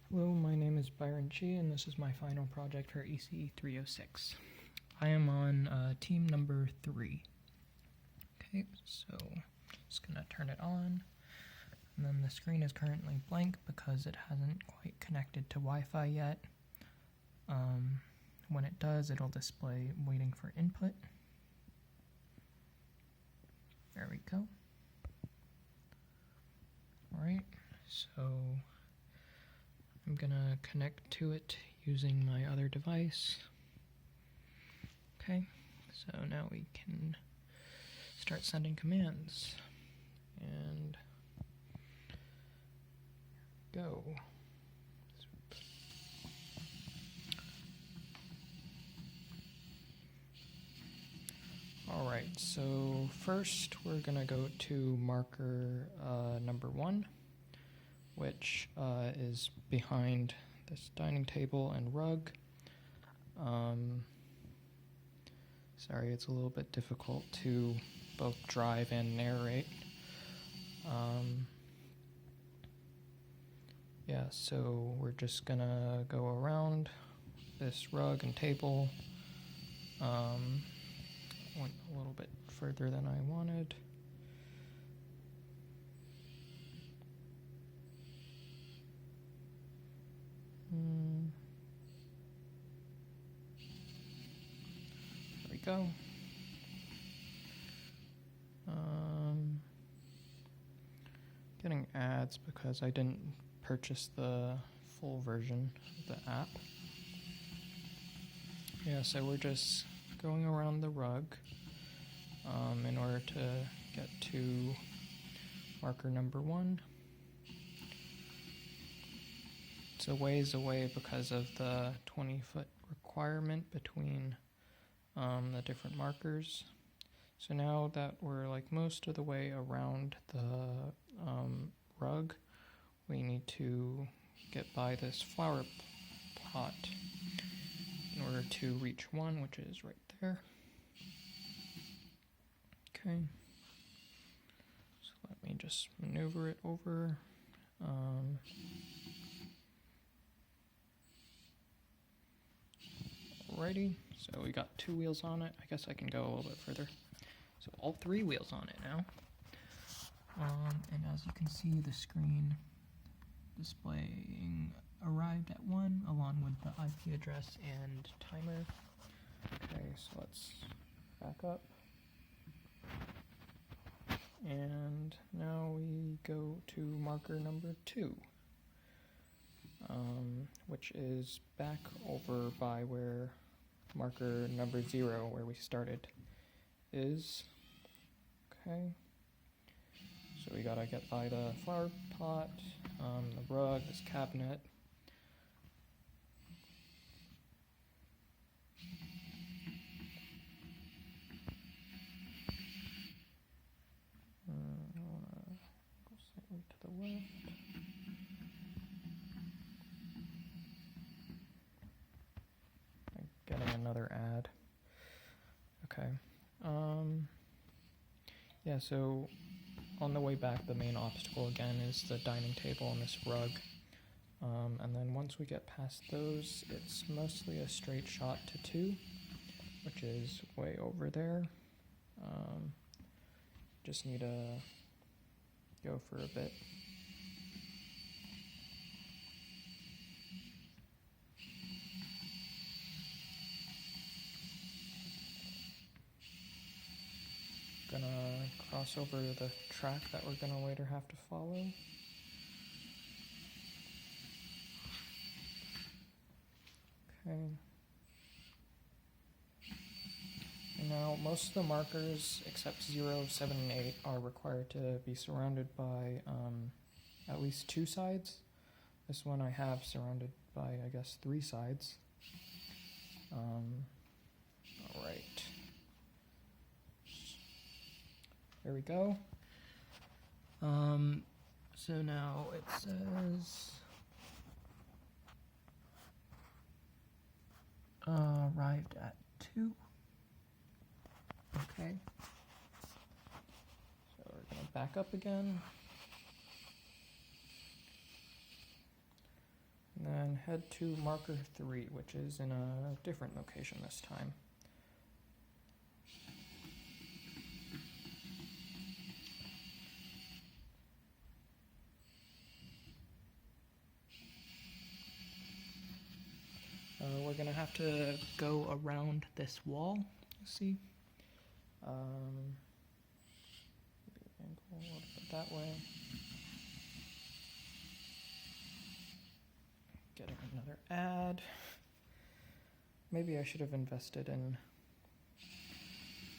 Hello, my name is Byron Chi, and this is my final project for ECE306. I am on team number 3. Okay, so just gonna turn it on, and then the screen is currently blank because it hasn't quite connected to Wi-Fi yet. When it does, it'll display waiting for input. There we go. Alright, so I'm gonna connect to it using my other device. Okay, so now we can start sending commands. And go. Alright, so first we're gonna go to marker number 1, which is behind this dining table and rug. Sorry, it's a little bit difficult to both drive and narrate. Yeah, so we're just gonna go around this rug and table. Went a little bit further than I wanted. There we go. Getting ads because I didn't purchase the full version of the app. Yeah, so we're just going around the rug in order to get to marker number 1. It's a ways away because of the 20-foot requirement between the different markers. So now that we're like most of the way around the rug, we need to get by this flower pot in order to reach 1, which is right there. Okay, so let me just maneuver it over. Alrighty, so we got 2 wheels on it. I guess I can go a little bit further. So all 3 wheels on it now. And as you can see, the screen displaying arrived at 1 along with the IP address and timer. Okay, so let's back up. And now we go to marker number 2, which is back over by where marker number 0, where we started, is. Okay. So we gotta get by the flower pot, the rug, this cabinet. I wanna go slightly to the left. I'm getting another ad. Okay. Yeah, so on the way back, the main obstacle again is the dining table and this rug. And then once we get past those, it's mostly a straight shot to 2, which is way over there. Just need to go for a bit. Gonna cross over the track that we're gonna later have to follow. Okay. And now most of the markers except 0, 7, and 8 are required to be surrounded by at least 2 sides. This one I have surrounded by, I guess, 3 sides. Alright. There we go. So now it says arrived at 2. Okay. So we're gonna back up again. And then head to marker 3, which is in a different location this time. We're going to have to go around this wall, you see? Angle a little bit that way. Getting another ad. Maybe I should have invested in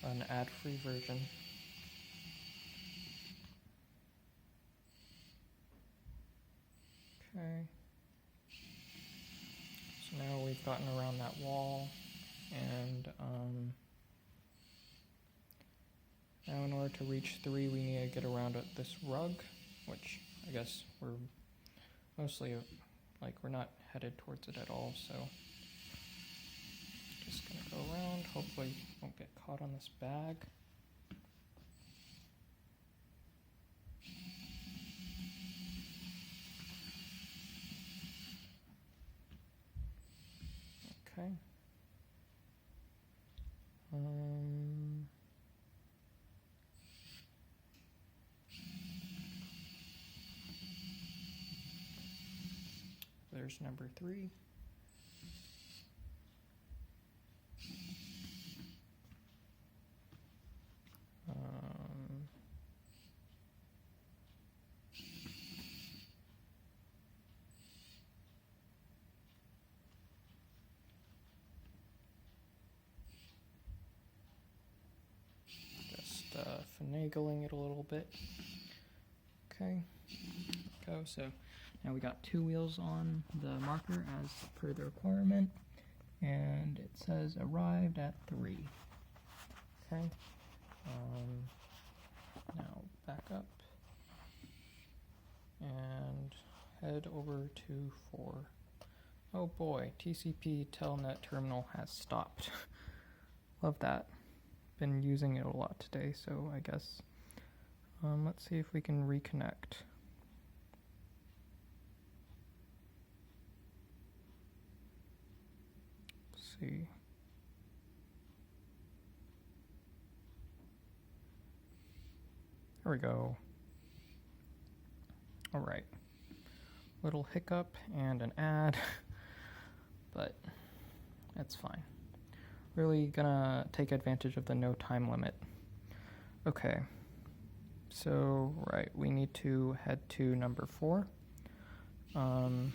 an ad-free version. Okay. So now we've gotten around that wall, and now in order to reach 3, we need to get around this rug, which I guess we're mostly, we're not headed towards it at all, so just gonna go around, hopefully won't get caught on this bag. Okay. There's number 3. Finagling it a little bit. Okay, go. So now we got 2 wheels on the marker as per the requirement, and it says arrived at 3. Okay. Now back up and head over to 4. Oh boy, TCP Telnet terminal has stopped. Love that. Been using it a lot today, so I guess let's see if we can reconnect. Let's see. There we go. All right. Little hiccup and an ad, but that's fine. Really gonna take advantage of the no time limit. Okay, so right, we need to head to number 4. You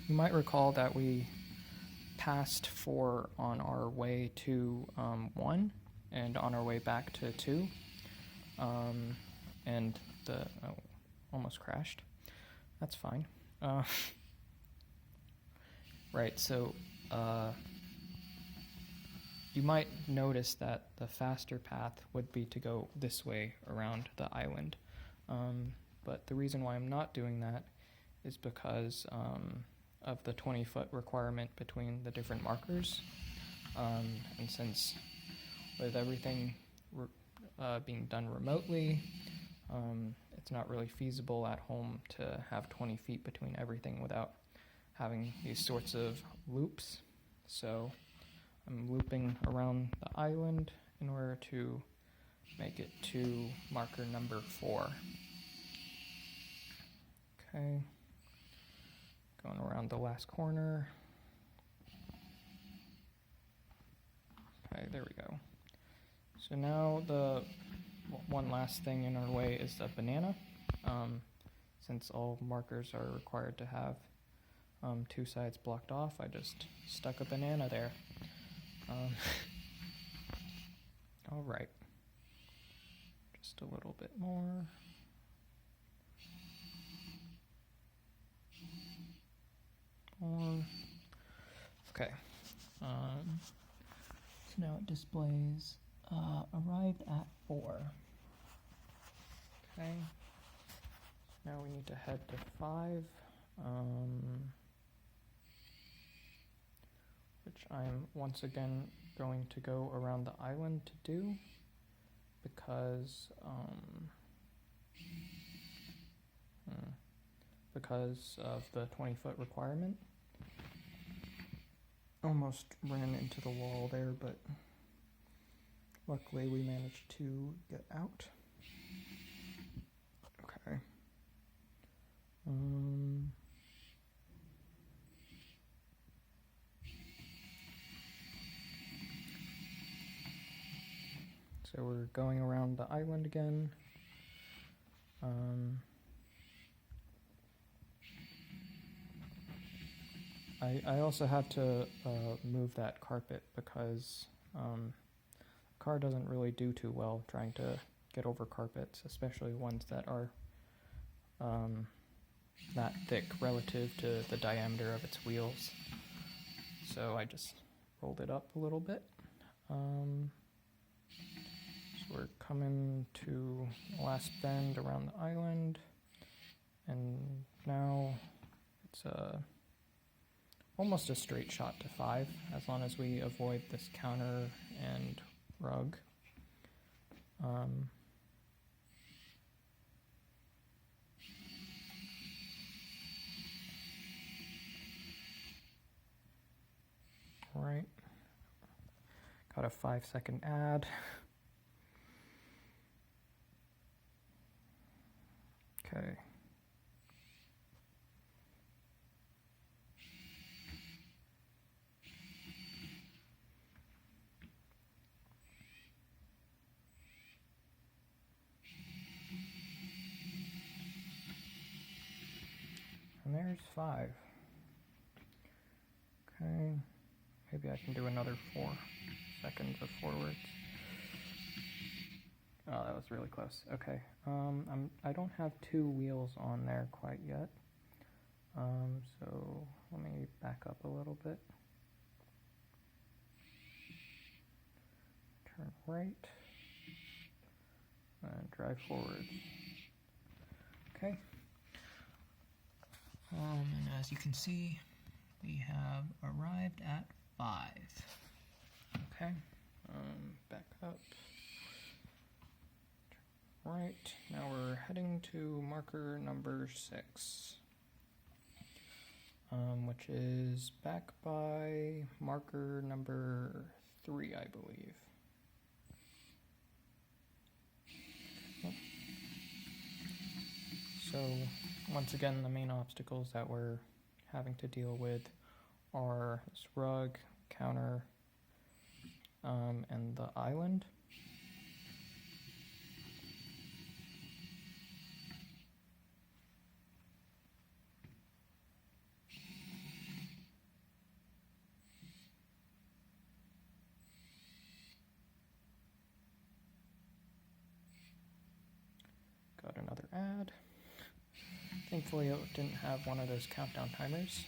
might recall that we passed 4 on our way to 1 and on our way back to 2, and almost crashed. That's fine. Right, so you might notice that the faster path would be to go this way around the island. But the reason why I'm not doing that is because of the 20-foot requirement between the different markers. And since with everything being done remotely, it's not really feasible at home to have 20 feet between everything without having these sorts of loops. So I'm looping around the island in order to make it to marker number 4. Okay, going around the last corner. Okay, there we go. So now the one last thing in our way is the banana. Since all markers are required to have 2 sides blocked off, I just stuck a banana there. All right, just a little bit more. Okay. So now it displays arrived at 4. Okay. Now we need to head to 5. Which I'm once again going to go around the island to do, because of the 20-foot requirement. Almost ran into the wall there, but luckily we managed to get out. Okay. So we're going around the island again. I also had to move that carpet because the car doesn't really do too well trying to get over carpets, especially ones that are that thick relative to the diameter of its wheels. So I just rolled it up a little bit. So we're coming to the last bend around the island, and now it's almost a straight shot to 5, as long as we avoid this counter and rug. Right. Got a 5-second ad. Okay. And there's 5. Okay. Maybe I can do another 4 seconds of forwards. Oh, that was really close. Okay. I don't have 2 wheels on there quite yet. So let me back up a little bit. Turn right. And drive forward. Okay. And as you can see, we have arrived at 5. Okay. Back up. Right, now we're heading to marker number 6, which is back by marker number 3, I believe. Okay. So, once again, the main obstacles that we're having to deal with are this rug, counter, and the island. Got another ad. Thankfully it didn't have one of those countdown timers.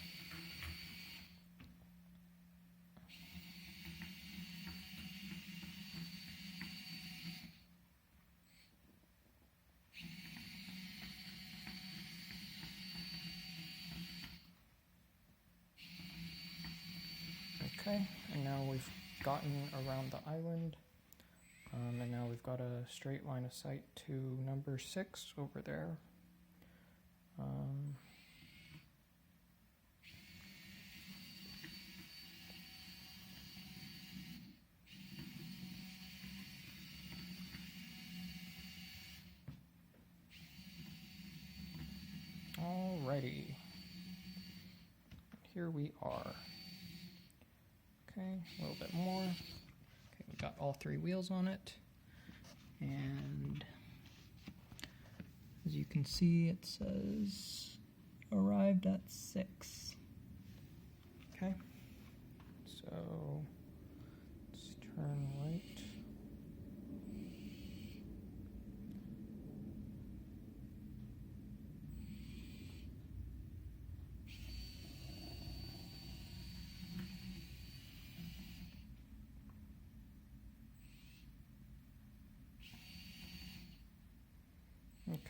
Okay, and now we've gotten around the island. And now we've got a straight line of sight to number 6 over there. Alrighty. Here we are. Okay, a little bit more. Okay, we got all 3 wheels on it. And as you can see, it says arrived at 6. Okay, so let's turn right.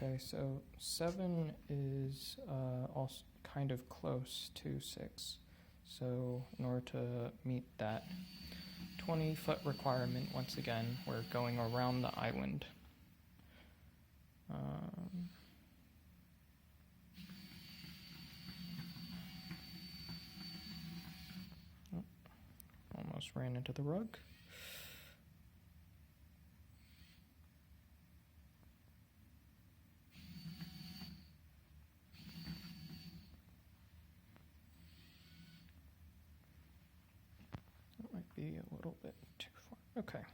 Okay, so 7 is also kind of close to 6. So in order to meet that 20-foot requirement, once again, we're going around the island. almost ran into the rug. That might be a little bit too far. Okay.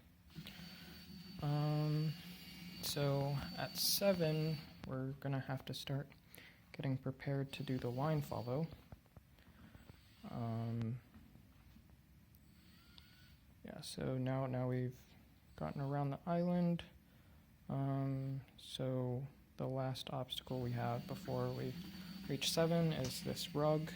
So at 7, we're gonna have to start getting prepared to do the line follow. Yeah, so now we've gotten around the island. So the last obstacle we have before we reach 7 is this rug.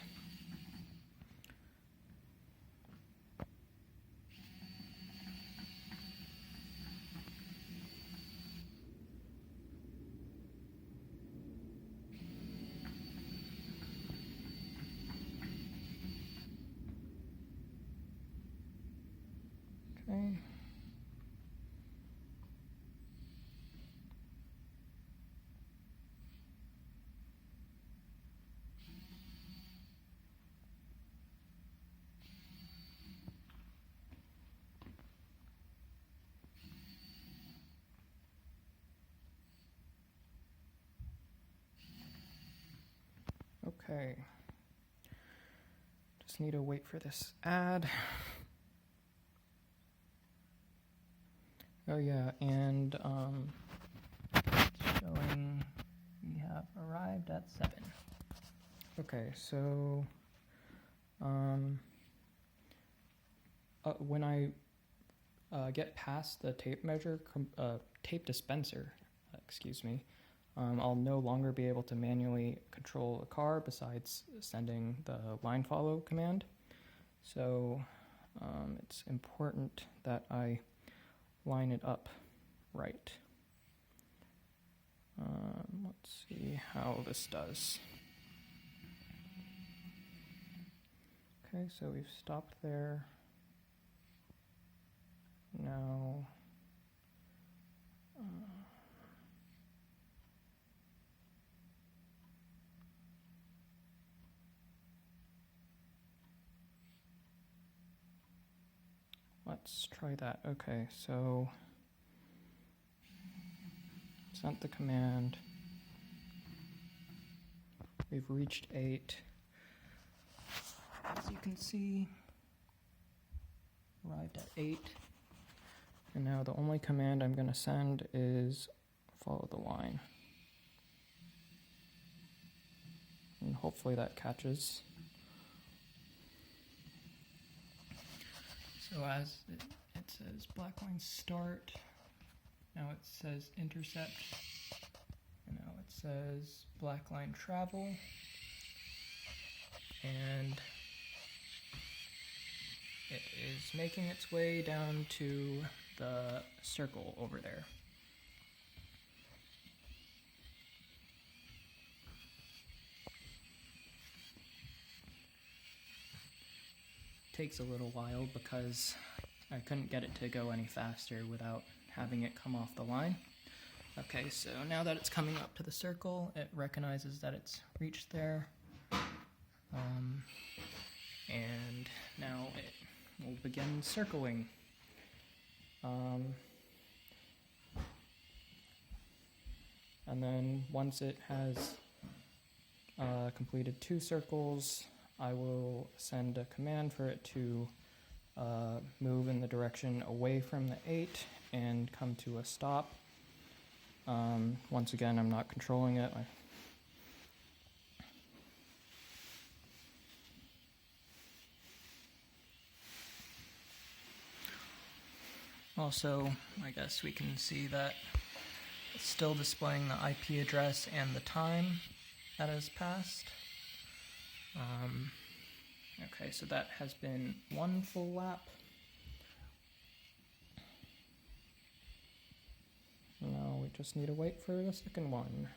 Okay. Okay. Just need to wait for this ad. Oh yeah, and it's showing we have arrived at 7. Okay, so when I get past the tape tape dispenser, excuse me, I'll no longer be able to manually control a car besides sending the line follow command. So it's important that I line it up right. Let's see how this does. Okay, so we've stopped there. Now, let's try that. Okay, so sent the command. We've reached 8. As you can see, arrived at 8. And now the only command I'm going to send is follow the line. And hopefully that catches. So as it says black line start, now it says intercept, and now it says black line travel, and it is making its way down to the circle over there. Takes a little while because I couldn't get it to go any faster without having it come off the line. Okay, so now that it's coming up to the circle, it recognizes that it's reached there. And now it will begin circling. And then once it has completed 2 circles, I will send a command for it to move in the direction away from the 8 and come to a stop. Once again, I'm not controlling it. Also, I guess we can see that it's still displaying the IP address and the time that has passed. Okay, so that has been 1 full lap. Now we just need to wait for the second one.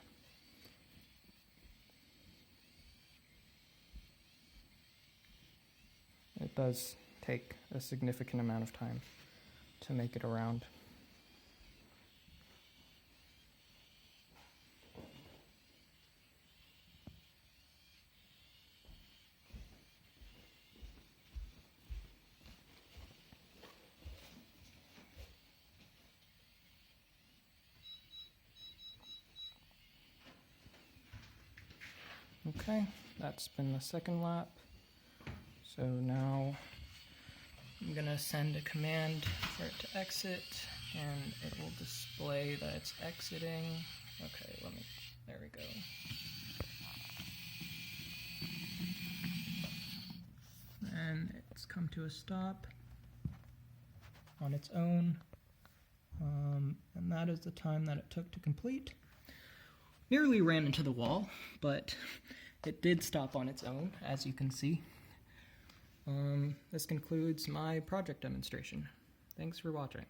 It does take a significant amount of time to make it around. Okay, that's been the second lap. So now I'm gonna send a command for it to exit, and it will display that it's exiting. Okay, there we go. And it's come to a stop on its own, and that is the time that it took to complete. Nearly ran into the wall, but it did stop on its own, as you can see. This concludes my project demonstration. Thanks for watching.